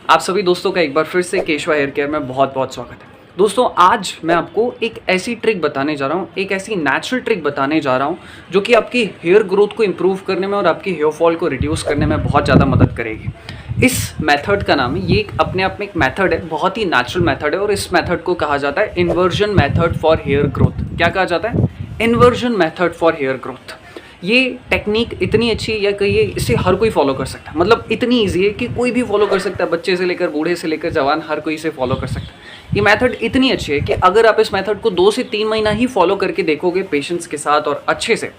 आप सभी दोस्तों का एक बार फिर से केशवा हेयर केयर में बहुत बहुत स्वागत है। दोस्तों आज मैं आपको एक ऐसी ट्रिक बताने जा रहा हूँ, एक ऐसी नेचुरल ट्रिक बताने जा रहा हूँ जो कि आपकी हेयर ग्रोथ को इम्प्रूव करने में और आपकी हेयर फॉल को रिड्यूस करने में बहुत ज़्यादा मदद करेगी। इस मेथड का नाम है, ये एक अपने आप में एक मेथड है, बहुत ही नेचुरल मेथड है और इस मेथड को कहा जाता है inversion method for hair growth. क्या कहा जाता है? Inversion method for hair growth. ये टेक्निक इतनी अच्छी है, या कहिए इसे हर कोई फॉलो कर सकता है, मतलब इतनी ईजी है कि कोई भी फॉलो कर सकता है, बच्चे से लेकर बूढ़े से लेकर जवान हर कोई इसे फॉलो कर सकता है। ये मेथड इतनी अच्छी है कि अगर आप इस मेथड को 2 से 3 महीना ही फॉलो करके देखोगे पेशेंस के साथ और अच्छे से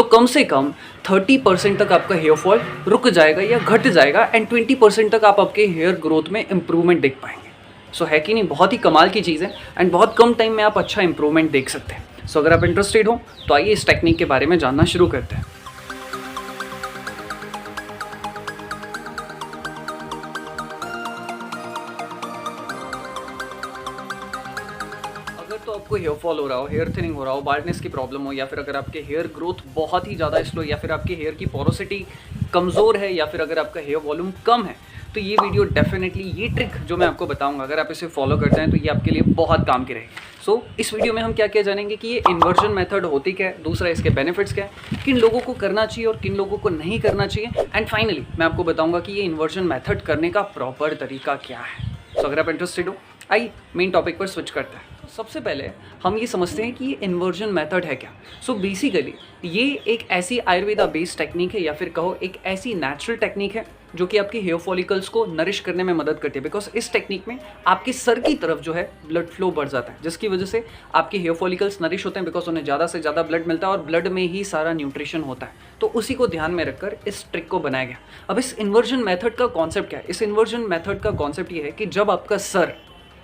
कम 30% तक आपका हेयर फॉल रुक जाएगा या घट जाएगा एंड 20% तक आप आपके हेयर ग्रोथ में इंप्रूवमेंट देख पाएंगे। सो है कि नहीं, बहुत ही कमाल की चीज़ है एंड बहुत कम टाइम में आप अच्छा इंप्रूवमेंट देख सकते हैं। सो अगर आप इंटरेस्टेड हो तो आइए इस टेक्निक के बारे में जानना शुरू करते हैं। अगर तो आपको हेयर फॉल हो रहा हो, हेयर थिनिंग हो रहा हो, बाल्डनेस की प्रॉब्लम हो, या फिर अगर आपके हेयर ग्रोथ बहुत ही ज़्यादा स्लो, या फिर आपके हेयर की पोरोसिटी कमज़ोर है, या फिर अगर आपका हेयर वॉल्यूम कम है, तो ये वीडियो डेफिनेटली, ये ट्रिक जो मैं आपको बताऊंगा, अगर आप इसे फॉलो कर जाएं तो ये आपके लिए बहुत काम की रहेगी। सो इस वीडियो में हम क्या क्या जानेंगे कि ये इन्वर्जन मेथड होती क्या है, दूसरा इसके बेनिफिट्स क्या है, किन लोगों को करना चाहिए और किन लोगों को नहीं करना चाहिए, एंड फाइनली मैं आपको बताऊंगा कि ये इन्वर्जन मेथड करने का प्रॉपर तरीका क्या है। सो अगर आप इंटरेस्टेड हो आइए मेन टॉपिक पर स्विच करते हैं। सबसे पहले हम ये समझते हैं कि ये इन्वर्जन मेथड है क्या। सो बेसिकली ये एक ऐसी आयुर्वेदा बेस्ड टेक्निक है, या फिर कहो एक ऐसी नेचुरल टेक्निक है जो कि आपके हेयर फॉलिकल्स को नरिश करने में मदद करती है। बिकॉज इस टेक्निक में आपके सर की तरफ जो है ब्लड फ्लो बढ़ जाता है, जिसकी वजह से आपके हेयर फॉलिकल्स नरिश होते हैं, बिकॉज उन्हें ज़्यादा से ज़्यादा ब्लड मिलता है और ब्लड में ही सारा न्यूट्रिशन होता है। तो उसी को ध्यान में रखकर इस ट्रिक को बनाया गया। अब इस इन्वर्जन मेथड का कॉन्सेप्ट क्या है? इस इन्वर्जन मेथड का कॉन्सेप्ट ये है कि जब आपका सर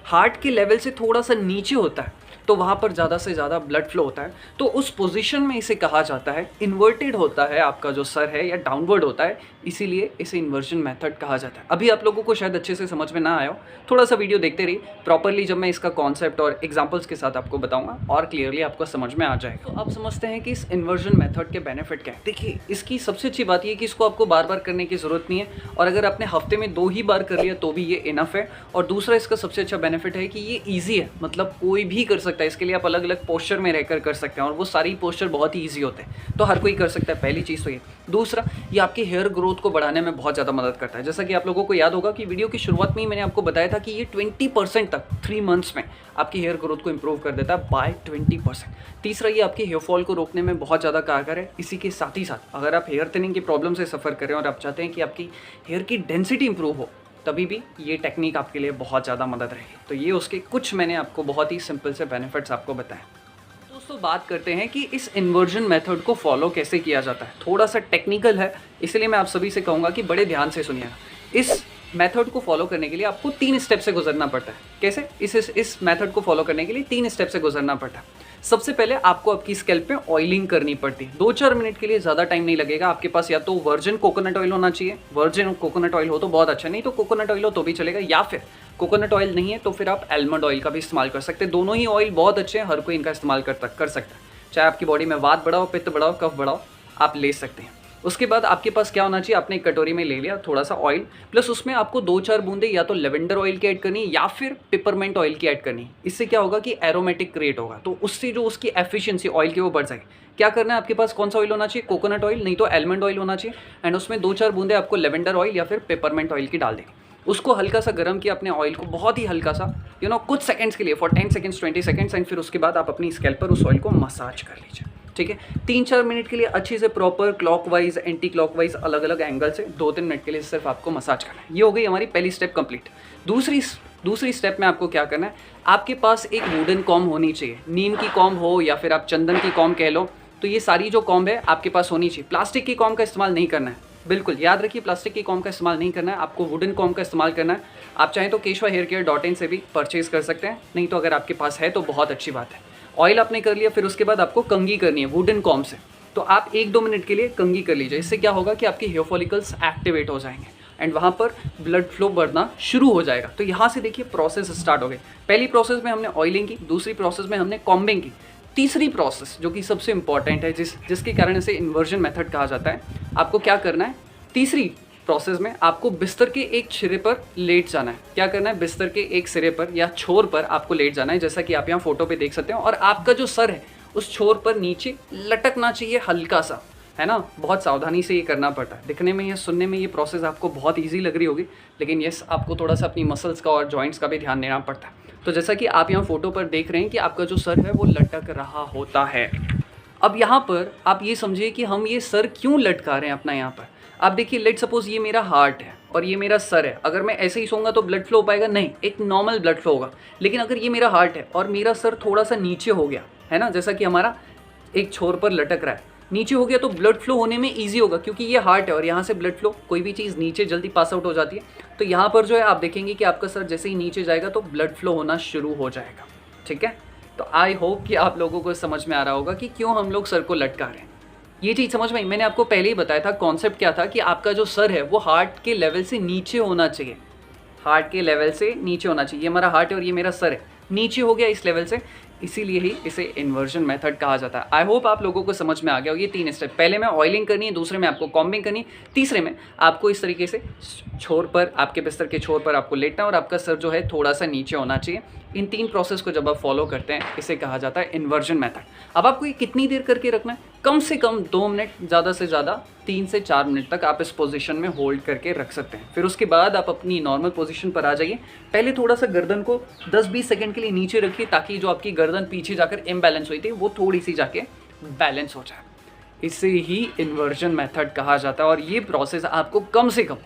हार्ट के लेवल से थोड़ा सा नीचे होता है तो वहाँ पर ज़्यादा से ज़्यादा ब्लड फ्लो होता है, तो उस पोजीशन में इसे कहा जाता है इन्वर्टेड होता है आपका जो सर है, या डाउनवर्ड होता है, इसीलिए इसे इन्वर्जन मेथड कहा जाता है। अभी आप लोगों को शायद अच्छे से समझ में ना आया हो, थोड़ा सा वीडियो देखते रहिए, प्रॉपरली जब मैं इसका कॉन्सेप्ट और एग्जाम्पल्स के साथ आपको बताऊंगा और क्लियरली आपको समझ में आ जाएगा। तो आप समझते हैं कि इस इन्वर्जन मेथड के बेनिफिट क्या है। देखिए, इसकी सबसे अच्छी बात यह कि इसको आपको बार बार करने की ज़रूरत नहीं है, और अगर आपने हफ्ते में 2 ही बार कर लिया तो भी ये इनफ है। और दूसरा इसका सबसे अच्छा बेनिफिट है कि ये ईजी है, मतलब कोई भी कर सकता है। इसके लिए आप अलग अलग पोस्चर में रहकर कर सकते हैं और वो सारी पोस्चर बहुत ही ईजी होते हैं, तो हर कोई कर सकता है। पहली चीज़ तो ये। दूसरा, ये आपके हेयर ग्रोथ को बढ़ाने में बहुत ज़्यादा मदद करता है। जैसा कि आप लोगों को याद होगा कि वीडियो की शुरुआत में ही मैंने आपको बताया था कि ये 20% तक 3 मंथ्स में आपकी हेयर ग्रोथ को इंप्रूव कर देता है बाय 20%। तीसरा, ये आपके हेयर फॉल को रोकने में बहुत ज़्यादा कारगर है। इसी के साथ ही साथ अगर आप हेयर थिनिंग की प्रॉब्लम से सफ़र करें और आप चाहते हैं कि आपकी हेयर की डेंसिटी इंप्रूव हो, तभी भी ये टेक्निक आपके लिए बहुत ज़्यादा मदद रहेगी। तो ये उसके कुछ मैंने आपको बहुत ही सिंपल से बेनिफिट्स आपको बताएं। दोस्तों बात करते हैं कि इस इन्वर्जन मेथड को फॉलो कैसे किया जाता है। थोड़ा सा टेक्निकल है, इसलिए मैं आप सभी से कहूँगा कि बड़े ध्यान से सुनिएगा। इस मेथड को फॉलो करने के लिए आपको 3 स्टेप से गुजरना पड़ता है। कैसे? इस मेथड को फॉलो करने के लिए 3 स्टेप से गुजरना पड़ता है। सबसे पहले आपको आपकी स्कैल्प पे ऑयलिंग करनी पड़ती है। 2-4 मिनट के लिए, ज़्यादा टाइम नहीं लगेगा। आपके पास या तो वर्जिन कोकोनट ऑयल होना चाहिए, वर्जिन कोकोनट ऑयल हो तो बहुत अच्छा, नहीं तो कोकोनट ऑयल हो तो भी चलेगा, या फिर कोकोनट ऑयल नहीं है तो फिर आप आलमंड ऑयल का भी इस्तेमाल कर सकते हैं। दोनों ही ऑयल बहुत अच्छे हैं, हर कोई इनका इस्तेमाल कर सकता है। चाहे आपकी बॉडी में वात बढ़ाओ, पित्त बढ़ाओ, कफ बढ़ाओ, आप ले सकते हैं। उसके बाद आपके पास क्या होना चाहिए? आपने एक कटोरी में ले लिया थोड़ा सा ऑयल, प्लस उसमें आपको 2-4 बूंदे या तो लेवेंडर ऑयल की ऐड करनी है या फिर पिपरमेंट ऑयल की ऐड करनी है। इससे क्या होगा कि एरोमेटिक क्रिएट होगा, तो उससे जो उसकी एफिशिएंसी ऑयल की वो बढ़ जाएगी। क्या करना है? आपके पास कौन सा ऑयल होना चाहिए? कोकोनट ऑयल, नहीं तो आलमंड ऑयल होना चाहिए, एंड उसमें 2-4 बूंदे आपको लेवेंडर ऑयल या फिर पिपरमेंट ऑयल की डाल देंगे। उसको हल्का सा गर्म किया अपने ऑयल को, बहुत ही हल्का सा, कुछ सेकंड्स के लिए, फॉर 10 सेकंड्स, 20 सेकंड्स, एंड फिर उसके बाद आप अपनी स्कैल्प पर उस ऑयल को मसाज कर लीजिए। ठीक है, 3-4 मिनट के लिए अच्छे से प्रॉपर क्लॉकवाइज, एंटी क्लॉकवाइज, अलग अलग एंगल से 2-3 मिनट के लिए सिर्फ आपको मसाज करना है। ये हो गई हमारी पहली स्टेप कंप्लीट। दूसरी स्टेप में आपको क्या करना है? आपके पास एक वुडन कॉम्ब होनी चाहिए। नीम की कॉम्ब हो या फिर आप चंदन की कॉम्ब कह लो, तो ये सारी जो कॉम्ब है आपके पास होनी चाहिए। प्लास्टिक की कॉम्ब का इस्तेमाल नहीं करना है, बिल्कुल याद रखिए, प्लास्टिक की कॉम्ब का इस्तेमाल नहीं करना है, आपको वुडन कॉम्ब का इस्तेमाल करना है। आप चाहें तो keshwahaircare.in से भी परचेज कर सकते हैं, नहीं तो अगर आपके पास है तो बहुत अच्छी बात है। ऑयल आपने कर लिया, फिर उसके बाद आपको कंघी करनी है वुडन कॉम्ब से, तो आप 1-2 मिनट के लिए कंघी कर लीजिए। इससे क्या होगा कि आपके हेयर फॉलिकल्स एक्टिवेट हो जाएंगे एंड वहाँ पर ब्लड फ्लो बढ़ना शुरू हो जाएगा। तो यहाँ से देखिए प्रोसेस स्टार्ट हो गई। पहली प्रोसेस में हमने ऑयलिंग की, दूसरी प्रोसेस में हमने कॉम्बिंग की, तीसरी प्रोसेस जो कि सबसे इंपॉर्टेंट है, जिसके कारण इसे इन्वर्जन मेथड कहा जाता है, आपको क्या करना है? तीसरी प्रोसेस में आपको बिस्तर के एक सिरे पर लेट जाना है। क्या करना है, बिस्तर के एक सिरे पर या छोर पर आपको लेट जाना है, जैसा कि आप यहाँ फोटो पे देख सकते हो। और आपका जो सर है उस छोर पर नीचे लटकना चाहिए हल्का सा, है ना। बहुत सावधानी से ये करना पड़ता है। दिखने में या सुनने में ये प्रोसेस आपको बहुत ईजी लग रही होगी, लेकिन यस, आपको थोड़ा सा अपनी मसल्स का और जॉइंट्स का भी ध्यान देना पड़ता है। तो जैसा कि आप यहाँ फोटो पर देख रहे हैं कि आपका जो सर है वो लटक रहा होता है। अब यहाँ पर आप ये समझिए कि हम ये सर क्यों लटका रहे हैं अपना। यहाँ पर आप देखिए, लेट सपोज ये मेरा हार्ट है और ये मेरा सर है। अगर मैं ऐसे ही सोऊंगा तो ब्लड फ्लो हो पाएगा? नहीं, एक नॉर्मल ब्लड फ्लो होगा। लेकिन अगर ये मेरा हार्ट है और मेरा सर थोड़ा सा नीचे हो गया, है ना, जैसा कि हमारा एक छोर पर लटक रहा है, नीचे हो गया, तो ब्लड फ्लो होने में ईजी होगा, क्योंकि ये हार्ट है और यहाँ से ब्लड फ्लो, कोई भी चीज़ नीचे जल्दी पास आउट हो जाती है। तो यहाँ पर जो है आप देखेंगे कि आपका सर जैसे ही नीचे जाएगा तो ब्लड फ्लो होना शुरू हो जाएगा। ठीक है, तो आई होप कि आप लोगों को समझ में आ रहा होगा कि क्यों हम लोग सर को लटका रहे हैं। ये चीज़ समझ में आई। मैंने आपको पहले ही बताया था कॉन्सेप्ट क्या था, कि आपका जो सर है वो हार्ट के लेवल से नीचे होना चाहिए। हार्ट के लेवल से नीचे होना चाहिए। ये हमारा हार्ट है और ये मेरा सर है, नीचे हो गया इस लेवल से, इसीलिए ही इसे इन्वर्जन मेथड कहा जाता है। आई होप आप लोगों को समझ में आ गया हो। ये 3 स्टेप, पहले में ऑयलिंग करनी है, दूसरे में आपको कॉम्बिंग करनी है, तीसरे में आपको इस तरीके से छोर पर, आपके बिस्तर के छोर पर आपको लेटना है और आपका सर जो है थोड़ा सा नीचे होना चाहिए। इन 3 प्रोसेस को जब आप फॉलो करते हैं, इसे कहा जाता है इन्वर्जन मेथड। अब आपको ये कितनी देर करके रखना है? कम से कम 2 मिनट, ज़्यादा से ज़्यादा 3 से 4 मिनट तक आप इस पोजीशन में होल्ड करके रख सकते हैं। फिर उसके बाद आप अपनी नॉर्मल पोजीशन पर आ जाइए। पहले थोड़ा सा गर्दन को 10-20 सेकंड के लिए नीचे रखिए, ताकि जो आपकी गर्दन पीछे जाकर इम्बैलेंस हुई थी वो थोड़ी सी जाके बैलेंस हो जाए। इसे ही इन्वर्जन मेथड कहा जाता है। और ये प्रोसेस आपको कम से कम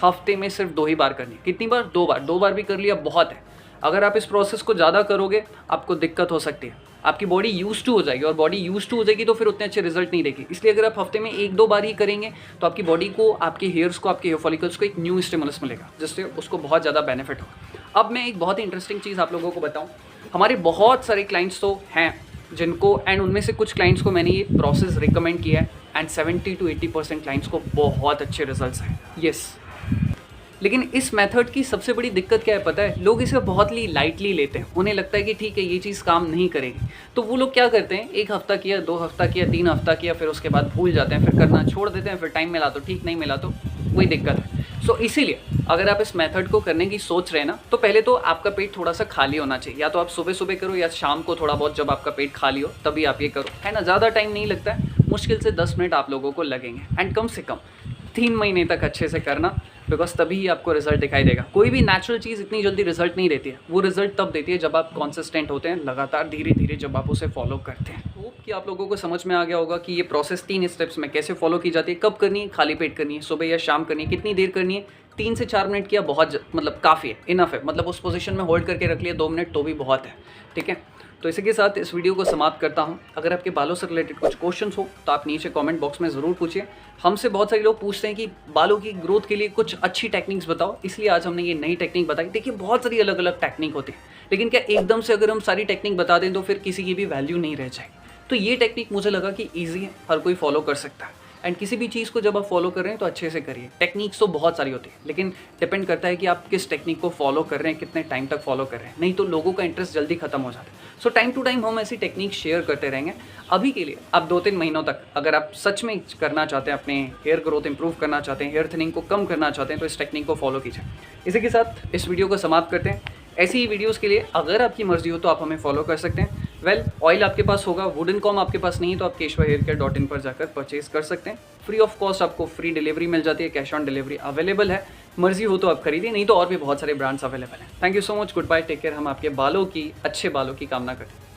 हफ्ते में सिर्फ 2 ही बार करनी है। कितनी बार? 2 बार। 2 बार भी कर लिया बहुत है। अगर आप इस प्रोसेस को ज़्यादा करोगे आपको दिक्कत हो सकती है। आपकी बॉडी यूज टू हो जाएगी, और बॉडी यूज टू हो जाएगी तो फिर उतने अच्छे रिजल्ट नहीं देगी। इसलिए अगर आप हफ्ते में 1-2 बार ही करेंगे तो आपकी बॉडी को, आपके हेयर्स को, आपके हेयर फॉलिकल्स को एक न्यू स्टिमुलस मिलेगा, जिससे उसको बहुत ज़्यादा बेनिफिट होगा। अब मैं एक बहुत ही इंटरेस्टिंग चीज़ आप लोगों को बताऊँ। हमारे बहुत सारे क्लाइंट्स तो हैं जिनको, एंड उनमें से कुछ क्लाइंट्स को मैंने ये प्रोसेस रिकमेंड किया है, एंड 70 to 80% क्लाइंट्स को बहुत अच्छे रिजल्ट्स हैं। येस, लेकिन इस मेथड की सबसे बड़ी दिक्कत क्या है पता है? लोग इसे बहुत ही लाइटली लेते हैं। उन्हें लगता है कि ठीक है, ये चीज़ काम नहीं करेगी, तो वो लोग क्या करते हैं, 1 हफ्ता किया, 2 हफ्ता किया, 3 हफ्ता किया, फिर उसके बाद भूल जाते हैं, फिर करना छोड़ देते हैं, फिर टाइम मिला तो ठीक, नहीं मिला तो वही दिक्कत है। सो इसीलिए अगर आप इस मेथड को करने की सोच रहे हैं ना, तो पहले तो आपका पेट थोड़ा सा खाली होना चाहिए। या तो आप सुबह सुबह करो या शाम को थोड़ा बहुत, जब आपका पेट खाली हो तभी आप ये करो, है ना। ज़्यादा टाइम नहीं लगता है, मुश्किल से 10 मिनट आप लोगों को लगेंगे, एंड कम से कम 3 महीने तक अच्छे से करना, बिकॉज तभी आपको रिजल्ट दिखाई देगा। कोई भी नेचुरल चीज़ इतनी जल्दी रिजल्ट नहीं देती है। वो रिजल्ट तब देती है जब आप कॉन्सिस्टेंट होते हैं, लगातार धीरे धीरे जब आप उसे फॉलो करते हैं। होप कि आप लोगों को समझ में आ गया होगा कि ये प्रोसेस 3 स्टेप्स में कैसे फॉलो की जाती है, कब करनी है, खाली पेट करनी है, सुबह या शाम करनी है, कितनी देर करनी है। 3 से 4 मिनट किया बहुत मतलब काफ़ी है, इनफ है। मतलब उस पोजीशन में होल्ड करके रख लिया 2 मिनट तो भी बहुत है। ठीक है, तो इसी के साथ इस वीडियो को समाप्त करता हूं। अगर आपके बालों से रिलेटेड कुछ क्वेश्चंस हो तो आप नीचे कमेंट बॉक्स में ज़रूर पूछिए। हमसे बहुत सारे लोग पूछते हैं कि बालों की ग्रोथ के लिए कुछ अच्छी टेक्निक्स बताओ, इसलिए आज हमने ये नई टेक्निक बताई। देखिए, बहुत सारी अलग अलग टेक्निक होती है, लेकिन क्या एकदम से अगर हम सारी टेक्निक बता दें तो फिर किसी की भी वैल्यू नहीं रह जाएगी। तो ये टेक्निक मुझे लगा कि ईजी है, हर कोई फॉलो कर सकता है। एंड किसी भी चीज़ को जब आप फॉलो कर रहे हैं तो अच्छे से करिए। टेक्निक्स तो बहुत सारी होती है, लेकिन डिपेंड करता है कि आप किस टेक्निक को फॉलो कर रहे हैं, कितने टाइम तक फॉलो कर रहे हैं। नहीं तो लोगों का इंटरेस्ट जल्दी खत्म हो जाता है। सो टाइम टू टाइम हम ऐसी टेक्निक शेयर करते रहेंगे। अभी के लिए आप 2-3 महीनों तक अगर आप सच में करना चाहते हैं, अपने हेयर ग्रोथ इंप्रूव करना चाहते हैं, हेयर थिनिंग को कम करना चाहते हैं, तो इस टेक्निक को फॉलो कीजिए। इसी के साथ इस वीडियो को समाप्त करते हैं। ऐसी ही वीडियोस के लिए अगर आपकी मर्जी हो तो आप हमें फॉलो कर सकते हैं। ऑयल आपके पास होगा, वुडन कॉम आपके पास नहीं है तो आप keshvahaircare.in पर जाकर परचेज कर सकते हैं। फ्री ऑफ कॉस्ट आपको फ्री डिलीवरी मिल जाती है, कैश ऑन डिलीवरी अवेलेबल है। मर्जी हो तो आप खरीदिए, नहीं तो और भी बहुत सारे ब्रांड्स अवेलेबल हैं। Thank you so much, goodbye, take care. हम आपके बालों की, अच्छे बालों की कामना करते हैं।